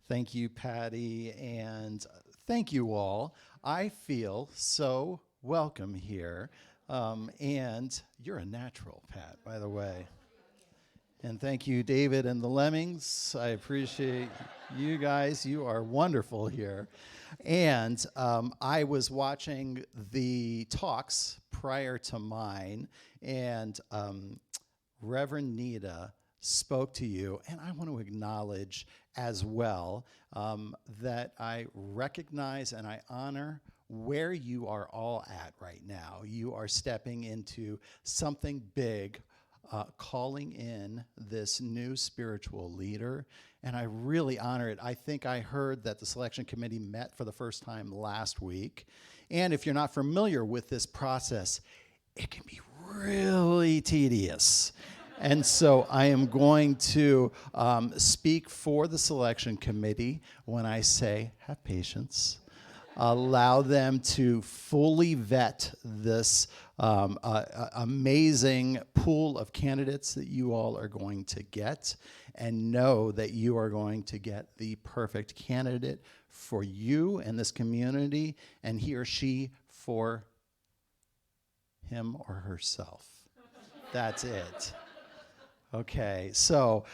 Thank you, Patty, and thank you all. I feel so welcome here. And you're a natural, Pat, by the way. And thank you, David and the Lemmings. I appreciate you guys. You are wonderful here. And I was watching the talks prior to mine, and Reverend Nita spoke to you, and I want to acknowledge as well that I recognize and I honor where you are all at right now. You are stepping into something big, calling in this new spiritual leader, and I really honor it. I think I heard that the selection committee met for the first time last week, and if you're not familiar with this process, it can be really tedious. And so I am going to speak for the selection committee when I say, have patience. Allow them to fully vet this amazing pool of candidates that you all are going to get, and know that you are going to get the perfect candidate for you and this community, and he or she for him or herself. That's it. Okay, so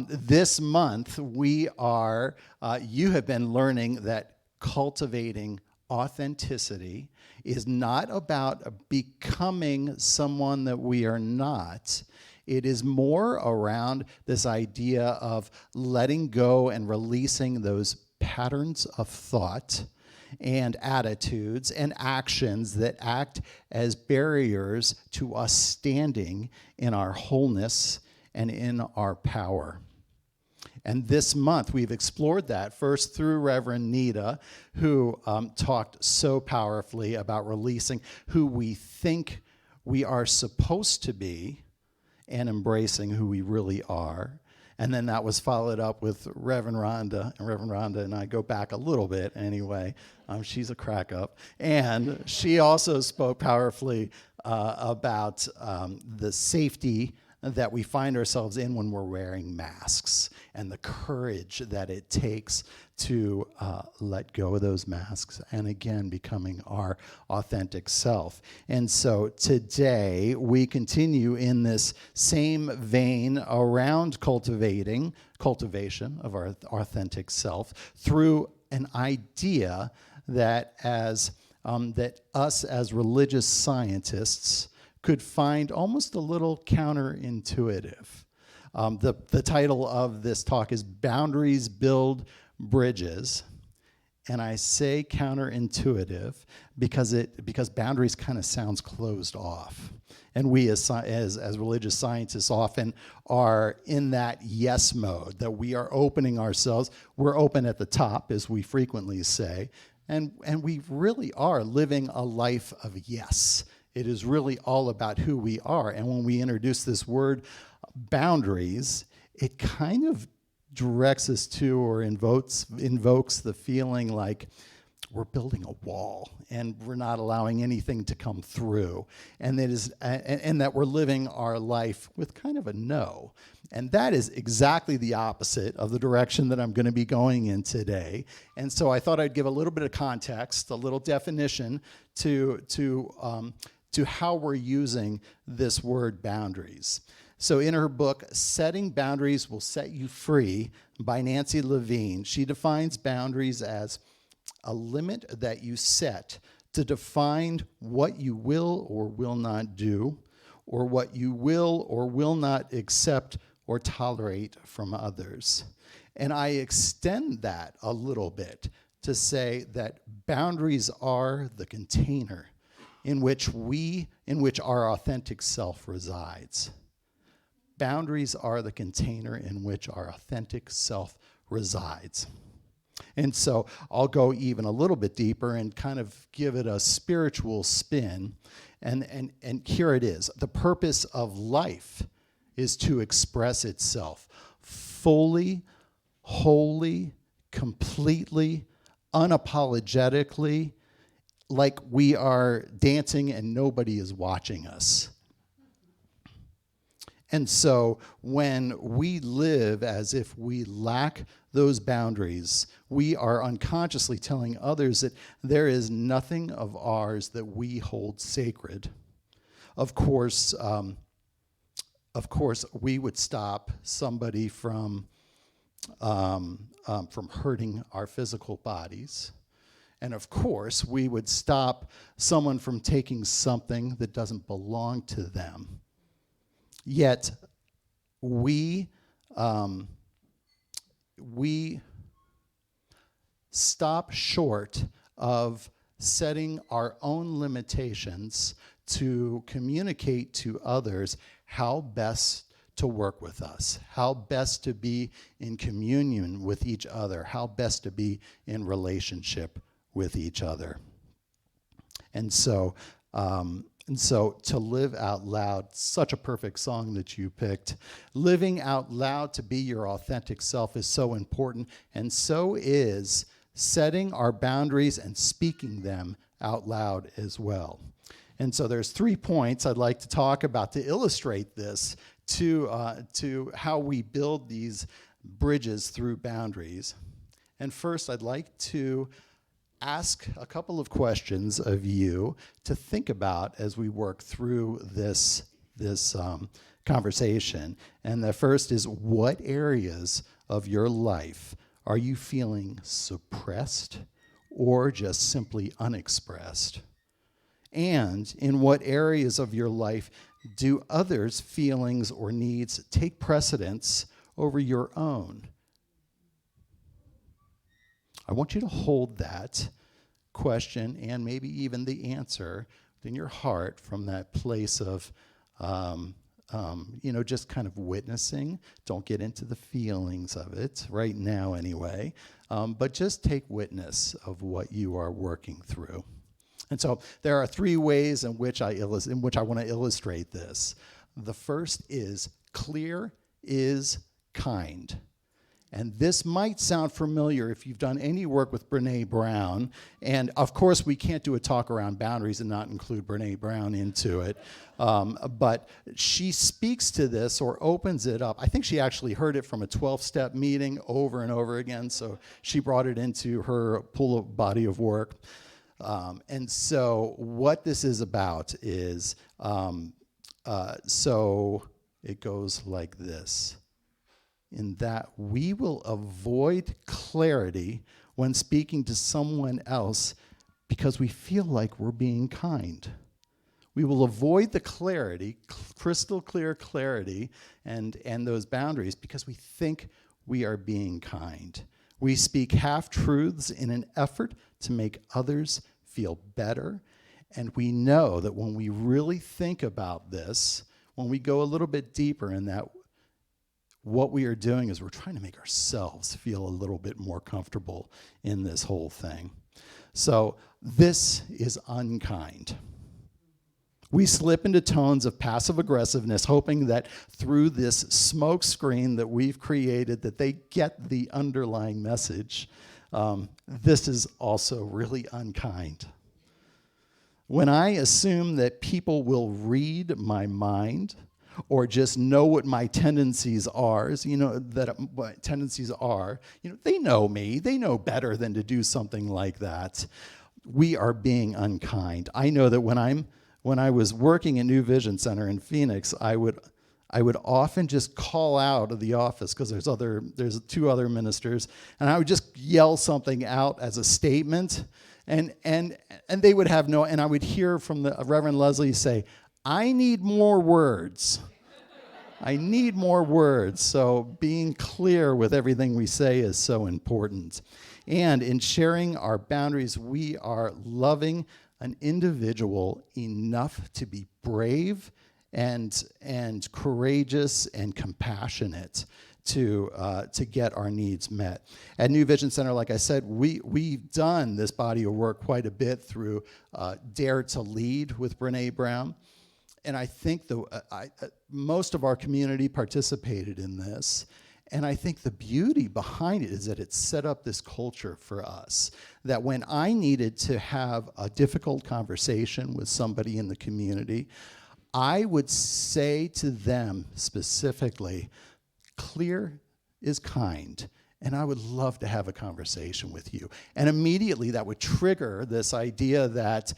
this month we are, you have been learning that cultivating authenticity is not about becoming someone that we are not. It is more around this idea of letting go and releasing those patterns of thought and attitudes and actions that act as barriers to us standing in our wholeness and in our power. And this month, we've explored that first through Reverend Nita, who talked so powerfully about releasing who we think we are supposed to be and embracing who we really are. And then that was followed up with Reverend Rhonda. And Reverend Rhonda and I go back a little bit anyway. She's a crack up. And she also spoke powerfully about the safety that we find ourselves in when we're wearing masks, and the courage that it takes to let go of those masks and again becoming our authentic self. And so today we continue in this same vein around cultivation of our authentic self through an idea that that us as religious scientists could find almost a little counterintuitive. The title of this talk is Boundaries Build Bridges. And I say counterintuitive because boundaries kind of sounds closed off. And we as religious scientists often are in that yes mode, that we are opening ourselves. We're open at the top, as we frequently say, and we really are living a life of yes. It is really all about who we are. And when we introduce this word boundaries, it kind of directs us to or invokes the feeling like we're building a wall and we're not allowing anything to come through. And that we're living our life with kind of a no. And that is exactly the opposite of the direction that I'm going to be going in today. And so I thought I'd give a little bit of context, a little definition to how we're using this word boundaries. So in her book, Setting Boundaries Will Set You Free by Nancy Levine, she defines boundaries as a limit that you set to define what you will or will not do, or what you will or will not accept or tolerate from others. And I extend that a little bit to say that boundaries are the container in which our authentic self resides. Boundaries are the container in which our authentic self resides. And so I'll go even a little bit deeper and kind of give it a spiritual spin. And here it is. The purpose of life is to express itself fully, wholly, completely, unapologetically, like we are dancing and nobody is watching us. And so when we live as if we lack those boundaries, we are unconsciously telling others that there is nothing of ours that we hold sacred. Of course, we would stop somebody from hurting our physical bodies. And of course, we would stop someone from taking something that doesn't belong to them. Yet, we stop short of setting our own limitations to communicate to others how best to work with us, how best to be in communion with each other, how best to be in relationship with each other. And so to live out loud, such a perfect song that you picked. Living out loud to be your authentic self is so important, and so is setting our boundaries and speaking them out loud as well. And so there's 3 points I'd like to talk about to illustrate this, to how we build these bridges through boundaries. And first, I'd like to ask a couple of questions of you to think about as we work through this conversation. And the first is, what areas of your life are you feeling suppressed or just simply unexpressed? And in what areas of your life do others' feelings or needs take precedence over your own? I want you to hold that question and maybe even the answer in your heart from that place of, just kind of witnessing. Don't get into the feelings of it right now anyway, but just take witness of what you are working through. And so there are 3 ways in which I want to illustrate this. The first is clear is kind. And this might sound familiar if you've done any work with Brene Brown. And of course, we can't do a talk around boundaries and not include Brene Brown into it. But she speaks to this or opens it up. I think she actually heard it from a 12-step meeting over and over again. So she brought it into her body of work. And so what this is about is, so it goes like this. In that we will avoid clarity when speaking to someone else because we feel like we're being kind. We will avoid the clarity, crystal clear clarity, and those boundaries because we think we are being kind. We speak half-truths in an effort to make others feel better. And we know that when we really think about this, when we go a little bit deeper in that, what we are doing is we're trying to make ourselves feel a little bit more comfortable in this whole thing. So this is unkind. We slip into tones of passive aggressiveness, hoping that through this smoke screen that we've created, that they get the underlying message. This is also really unkind. When I assume that people will read my mind, or just know what my tendencies are, what tendencies are, they know me, they know better than to do something like that. We are being unkind. I know that when I was working at New Vision Center in Phoenix, I would often just call out of the office because there's 2 other ministers, and I would just yell something out as a statement, and they would have no, and I would hear from the Reverend Leslie say, I need more words. I need more words. So being clear with everything we say is so important. And in sharing our boundaries, we are loving an individual enough to be brave and courageous and compassionate to get our needs met. At New Vision Center, like I said, we've done this body of work quite a bit through Dare to Lead with Brene Brown. And I think most of our community participated in this. And I think the beauty behind it is that it set up this culture for us, that when I needed to have a difficult conversation with somebody in the community, I would say to them specifically, clear is kind, and I would love to have a conversation with you. And immediately that would trigger this idea that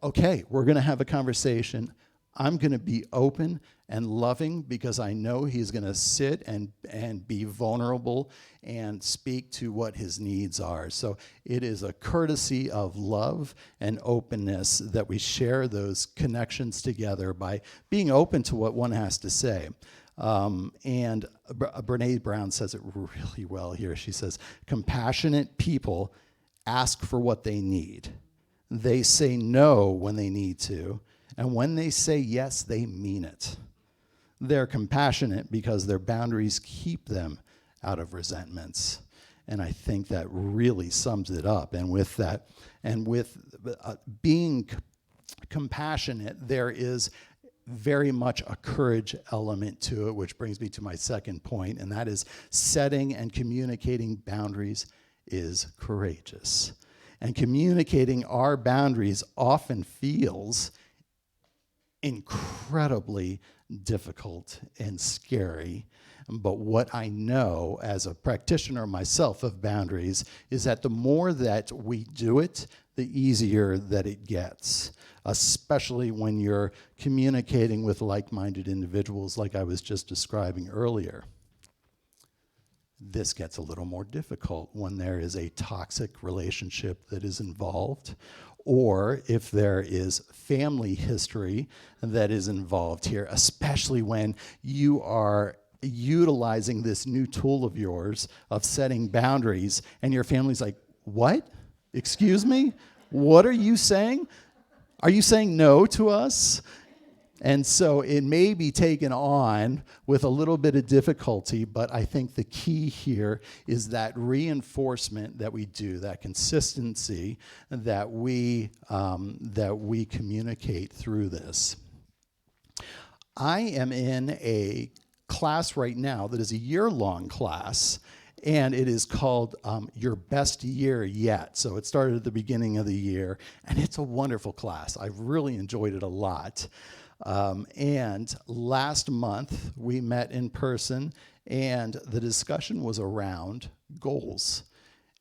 okay, we're going to have a conversation. I'm going to be open and loving because I know he's going to sit and be vulnerable and speak to what his needs are. So it is a courtesy of love and openness that we share those connections together by being open to what one has to say. And Brene Brown says it really well here. She says, compassionate people ask for what they need. They say no when they need to. And when they say yes, they mean it. They're compassionate because their boundaries keep them out of resentments. And I think that really sums it up. And with that, and with being compassionate, there is very much a courage element to it, which brings me to my second point, and that is setting and communicating boundaries is courageous. And communicating our boundaries often feels incredibly difficult and scary. But what I know as a practitioner myself of boundaries is that the more that we do it, the easier that it gets, especially when you're communicating with like-minded individuals like I was just describing earlier. This gets a little more difficult when there is a toxic relationship that is involved, or if there is family history that is involved here, especially when you are utilizing this new tool of yours of setting boundaries, and your family's like, what? Excuse me? What are you saying? Are you saying no to us? And so it may be taken on with a little bit of difficulty, but I think the key here is that reinforcement that we do, that consistency that we communicate through this. I am in a class right now that is a year-long class, and it is called Your Best Year Yet. So it started at the beginning of the year, and it's a wonderful class. I've really enjoyed it a lot. And last month, we met in person, and the discussion was around goals.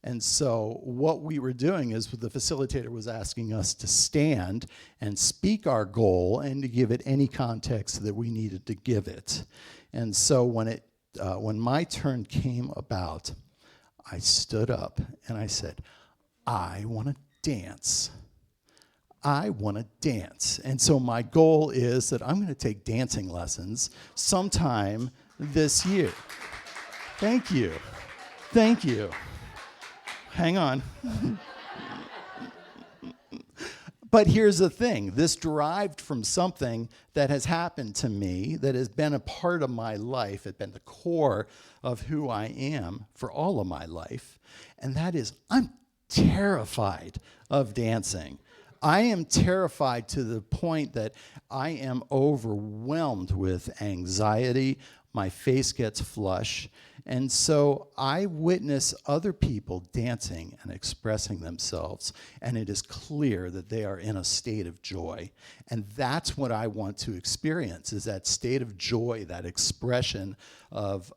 And so what we were doing is the facilitator was asking us to stand and speak our goal and to give it any context that we needed to give it. And so when my turn came about, I stood up and I said, I want to dance. I want to dance. And so my goal is that I'm going to take dancing lessons sometime this year. Thank you. Thank you. Hang on. But here's the thing. This derived from something that has happened to me that has been a part of my life. It's been the core of who I am for all of my life. And that is, I'm terrified of dancing. I am terrified to the point that I am overwhelmed with anxiety. My face gets flush. And so I witness other people dancing and expressing themselves, and it is clear that they are in a state of joy. And that's what I want to experience, is that state of joy, that expression of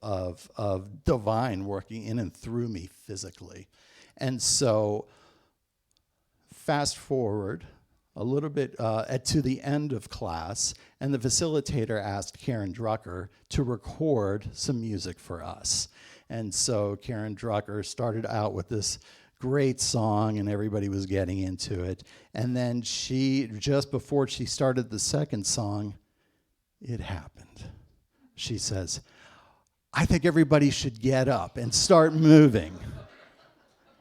divine working in and through me physically. And so fast forward a little bit to the end of class, and the facilitator asked Karen Drucker to record some music for us. And so Karen Drucker started out with this great song, and everybody was getting into it. And then just before she started the second song, it happened. She says, I think everybody should get up and start moving.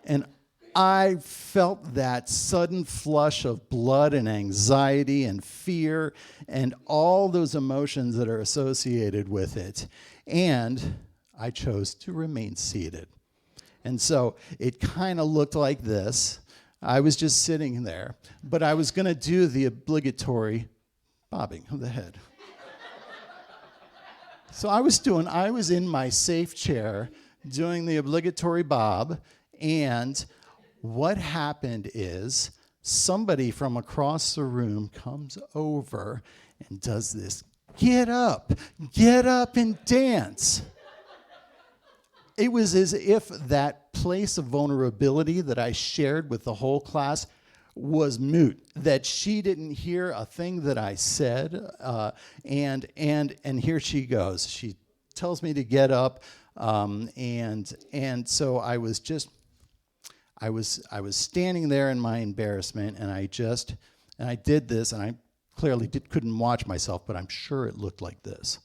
And I felt that sudden flush of blood and anxiety and fear and all those emotions that are associated with it. And I chose to remain seated. And so it kind of looked like this. I was just sitting there, but I was going to do the obligatory bobbing of the head. So I was in my safe chair doing the obligatory bob, and what happened is somebody from across the room comes over and does this, get up and dance. It was as if that place of vulnerability that I shared with the whole class was moot, that she didn't hear a thing that I said, and here she goes. She tells me to get up, and so I was standing there in my embarrassment, and I did this, and I clearly couldn't watch myself, but I'm sure it looked like this.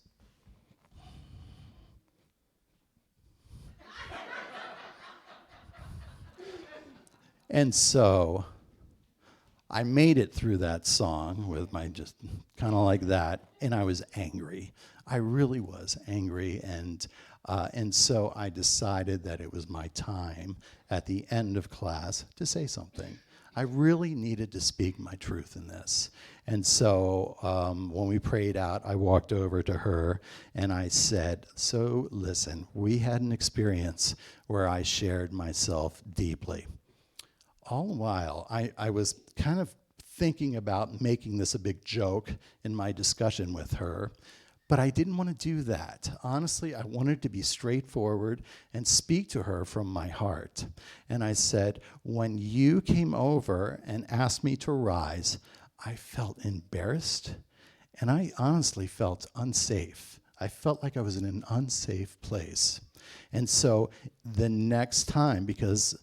And so I made it through that song with my just kind of like that, and I was angry. I really was angry, and so I decided that it was my time at the end of class to say something. I really needed to speak my truth in this. And so when we prayed out, I walked over to her and I said, so listen, we had an experience where I shared myself deeply. All the while, I was kind of thinking about making this a big joke in my discussion with her, but I didn't want to do that. Honestly, I wanted to be straightforward and speak to her from my heart. And I said, when you came over and asked me to rise, I felt embarrassed, and I honestly felt unsafe. I felt like I was in an unsafe place. And so the next time, because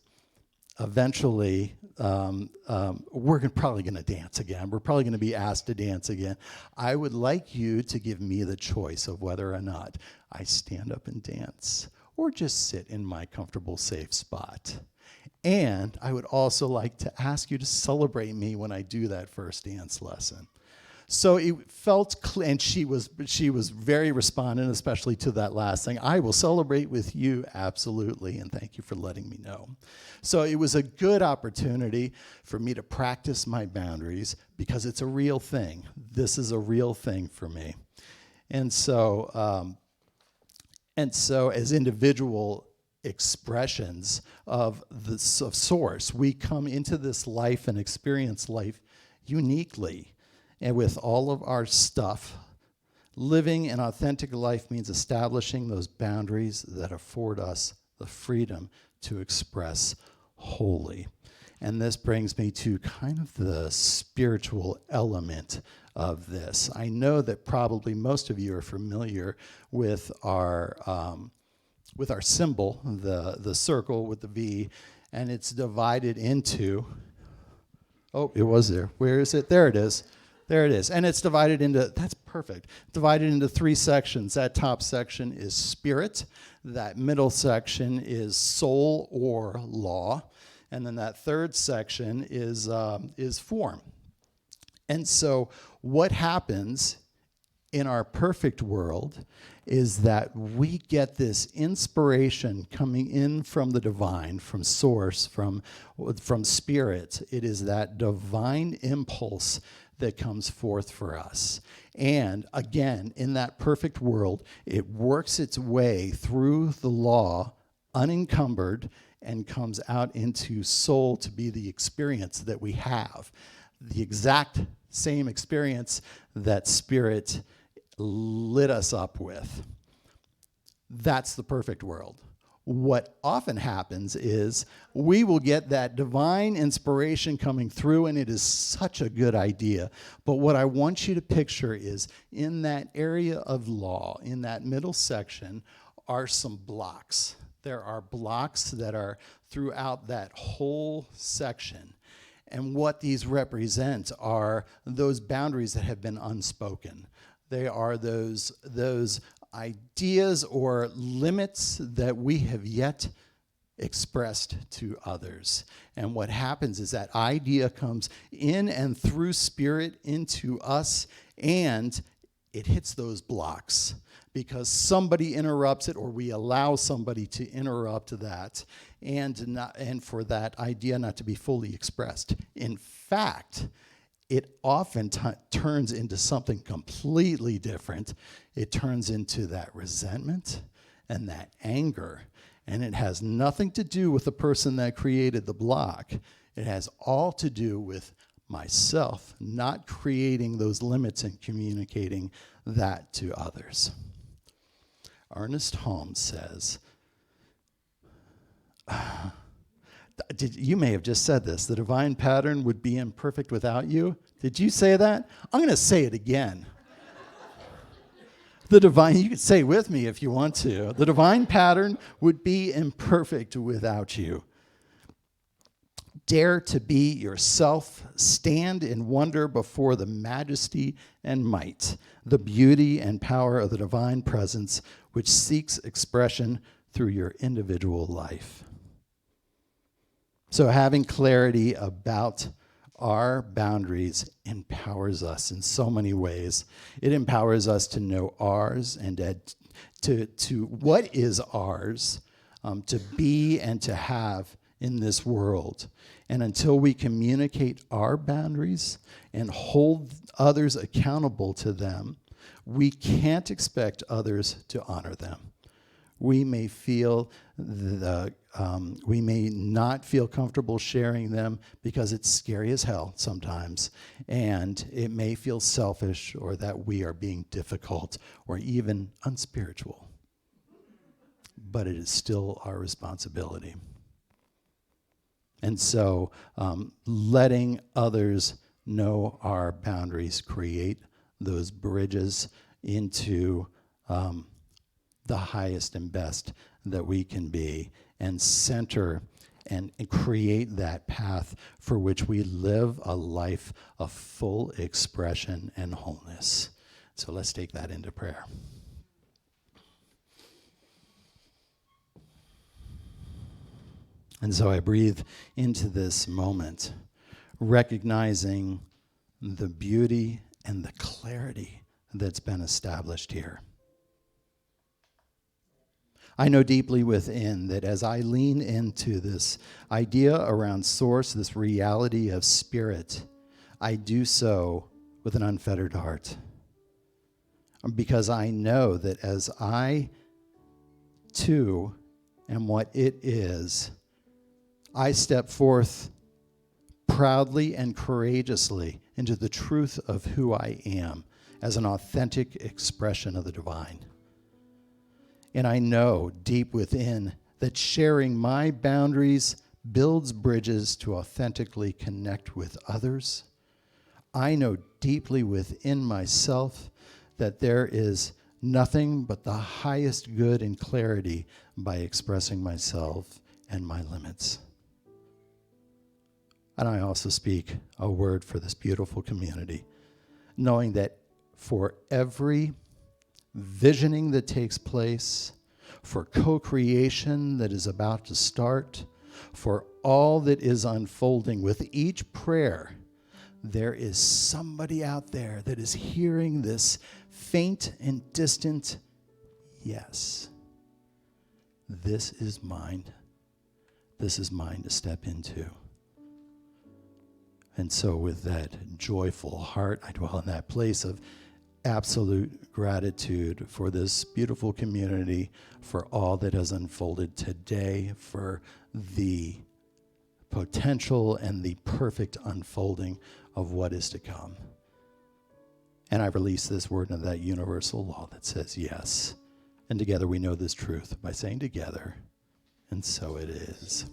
eventually, we're probably going to dance again. We're probably going to be asked to dance again. I would like you to give me the choice of whether or not I stand up and dance or just sit in my comfortable, safe spot. And I would also like to ask you to celebrate me when I do that first dance lesson. So it felt clear, and she was very respondent, especially to that last thing. I will celebrate with you, absolutely, and thank you for letting me know. So it was a good opportunity for me to practice my boundaries because it's a real thing. This is a real thing for me. And so as individual expressions of source, we come into this life and experience life uniquely. And with all of our stuff, living an authentic life means establishing those boundaries that afford us the freedom to express wholly. And this brings me to kind of the spiritual element of this. I know that probably most of you are familiar with our symbol, the circle with the V, and it's divided into, oh, it was there. Where is it? There it is. There it is. And it's divided into, that's perfect, divided into 3 sections. That top section is spirit. That middle section is soul or law. And then that third section is form. And so what happens in our perfect world is that we get this inspiration coming in from the divine, from source, from spirit. It is that divine impulse that comes forth for us. And again, in that perfect world, it works its way through the law unencumbered and comes out into soul to be the experience that we have. The exact same experience that spirit lit us up with. That's the perfect world. What often happens is we will get that divine inspiration coming through, and it is such a good idea. But what I want you to picture is in that area of law, in that middle section, are some blocks. There are blocks that are throughout that whole section. And what these represent are those boundaries that have been unspoken. They are those ideas or limits that we have yet expressed to others. And what happens is that idea comes in and through spirit into us, and it hits those blocks because somebody interrupts it, or we allow somebody to interrupt that, and for that idea not to be fully expressed. In fact, it often turns into something completely different. It turns into that resentment and that anger. And it has nothing to do with the person that created the block. It has all to do with myself, not creating those limits and communicating that to others. Ernest Holmes says, you may have just said this, the divine pattern would be imperfect without you. Did you say that? I'm going to say it again. You can say it with me if you want to. The divine pattern would be imperfect without you. Dare to be yourself. Stand in wonder before the majesty and might, the beauty and power of the divine presence, which seeks expression through your individual life. So having clarity about our boundaries empowers us in so many ways. It empowers us to know ours and to what is ours, to be and to have in this world. And until we communicate our boundaries and hold others accountable to them, we can't expect others to honor them. We may not feel comfortable sharing them because it's scary as hell sometimes, and it may feel selfish or that we are being difficult or even unspiritual. But it is still our responsibility. And so letting others know our boundaries, create those bridges into the highest and best that we can be, and center and create that path for which we live a life of full expression and wholeness. So let's take that into prayer. And so I breathe into this moment, recognizing the beauty and the clarity that's been established here. I know deeply within that as I lean into this idea around source, this reality of spirit, I do so with an unfettered heart. Because I know that as I, too, am what it is, I step forth proudly and courageously into the truth of who I am as an authentic expression of the divine. And I know deep within that sharing my boundaries builds bridges to authentically connect with others. I know deeply within myself that there is nothing but the highest good and clarity by expressing myself and my limits. And I also speak a word for this beautiful community, knowing that for every visioning that takes place, for co-creation that is about to start, for all that is unfolding with each prayer, there is somebody out there that is hearing this faint and distant, yes, this is mine. This is mine to step into. And so with that joyful heart, I dwell in that place of absolute gratitude for this beautiful community, for all that has unfolded today, for the potential and the perfect unfolding of what is to come. And I release this word into that universal law that says yes. And together we know this truth by saying together, and so it is.